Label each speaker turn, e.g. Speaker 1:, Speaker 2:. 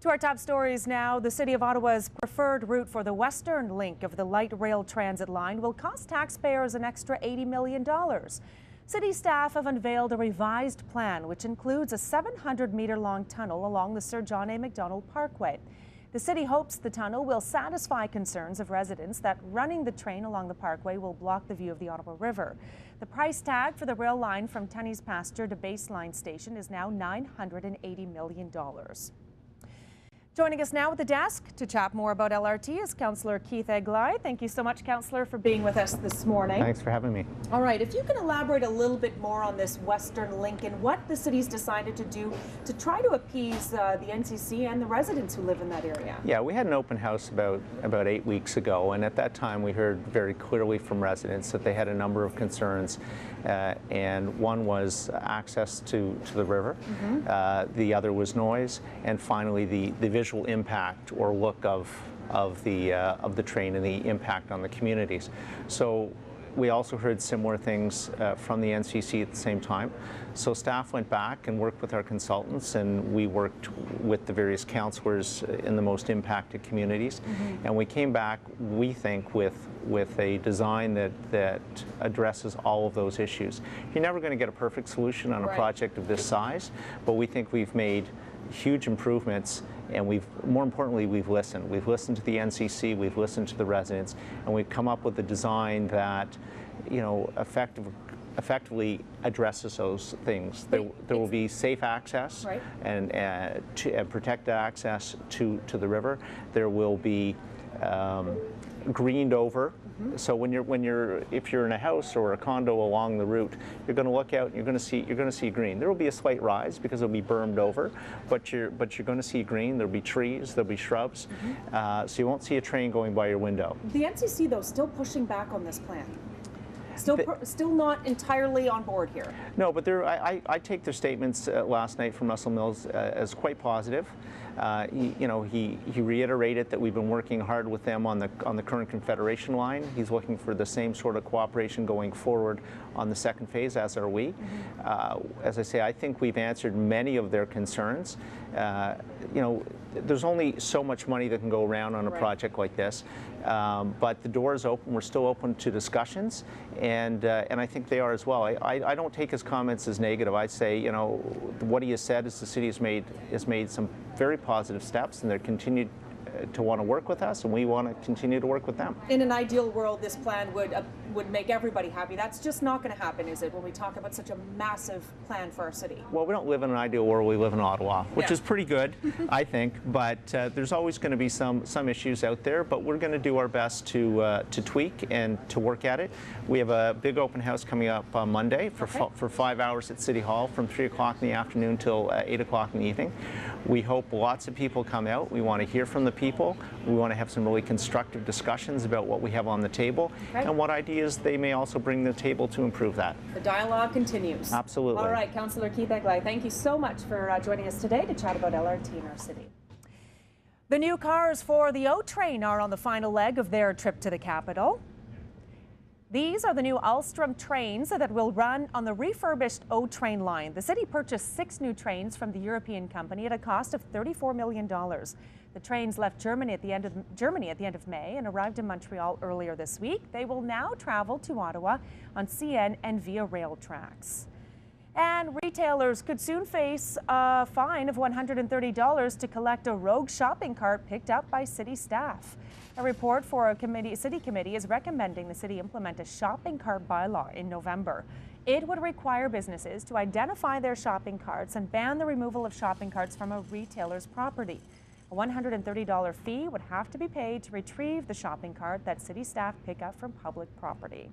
Speaker 1: To our top stories now, the City of Ottawa's preferred route for the western link of the light rail transit line will cost taxpayers an extra $80 million. City staff have unveiled a revised plan which includes a 700-meter-long tunnel along the Sir John A. Macdonald Parkway. The city hopes the tunnel will satisfy concerns of residents that running the train along the parkway will block the view of the Ottawa River. The price tag for the rail line from Tunney's Pasture to Baseline Station is now $980 million. Joining us now at the desk to chat more about LRT is Councillor Keith Egli. Thank you so much, Councillor, for being with us this morning.
Speaker 2: Thanks for having me.
Speaker 1: All right, if you can elaborate a little bit more on this Western Link and what the city's decided to do to try to appease the NCC and the residents who live in that area.
Speaker 2: Yeah, we had an open house about 8 weeks ago, and at that time we heard very clearly from residents that they had a number of concerns, and one was access to the river, the other was noise, and finally the visual impact or look of the train and the impact on the communities. So we also heard similar things from the NCC at the same time. So staff went back and worked with our consultants, and we worked with the various councillors in the most impacted communities. And we came back, we think, with a design that addresses all of those issues. You're never going to get a perfect solution on a project of this size, but we think we've made huge improvements, and more importantly, we've listened. We've listened to the NCC, we've listened to the residents, and we've come up with a design that, you know, effectively addresses those things. There will be safe access and protected access to the river. There will be greened over. So if you're in a house or a condo along the route, you're going to look out and you're going to see green. There will be a slight rise because it'll be bermed over, but you're going to see green. There'll be trees, there'll be shrubs, so you won't see a train going by your window.
Speaker 1: The NCC though still pushing back on this plan. Still not entirely on board here.
Speaker 2: No, but I take their statements last night from Russell Mills as quite positive. He reiterated that we've been working hard with them on the current Confederation line. He's looking for the same sort of cooperation going forward on the second phase, as are we. As I say, I think we've answered many of their concerns. There's only so much money that can go around on a project like this, but the door is open. We're still open to discussions, and I think they are as well. I don't take his comments as negative. I'd say, you know, what he has said is the city has made some very positive steps, and they're continued to want to work with us, and we want to continue to work with them.
Speaker 1: In an ideal world, this plan would make everybody happy. That's just not going to happen, is it, when we talk about such a massive plan for our city?
Speaker 2: Well, we don't live in an ideal world. We live in Ottawa, which is pretty good, I think, but there's always going to be some issues out there, but we're going to do our best to tweak and to work at it. We have a big open house coming up on Monday for 5 hours at City Hall from 3 o'clock in the afternoon till 8 o'clock in the evening. We hope lots of people come out. We want to hear from the people. We want to have some really constructive discussions about what we have on the table and what ideas they may also bring to the table to improve that.
Speaker 1: The dialogue continues.
Speaker 2: Absolutely.
Speaker 1: All right, Councillor Keith Egli, thank you so much for joining us today to chat about LRT in our city. The new cars for the O train are on the final leg of their trip to the capital. These are the new Alstom trains that will run on the refurbished O train line. The city purchased 6 new trains from the European company at a cost of $34 million. The trains left Germany at the end of May and arrived in Montreal earlier this week. They will now travel to Ottawa on CN and via rail tracks. And retailers could soon face a fine of $130 to collect a rogue shopping cart picked up by city staff. A report for a city committee is recommending the city implement a shopping cart bylaw in November. It would require businesses to identify their shopping carts and ban the removal of shopping carts from a retailer's property. A $130 fee would have to be paid to retrieve the shopping cart that city staff pick up from public property.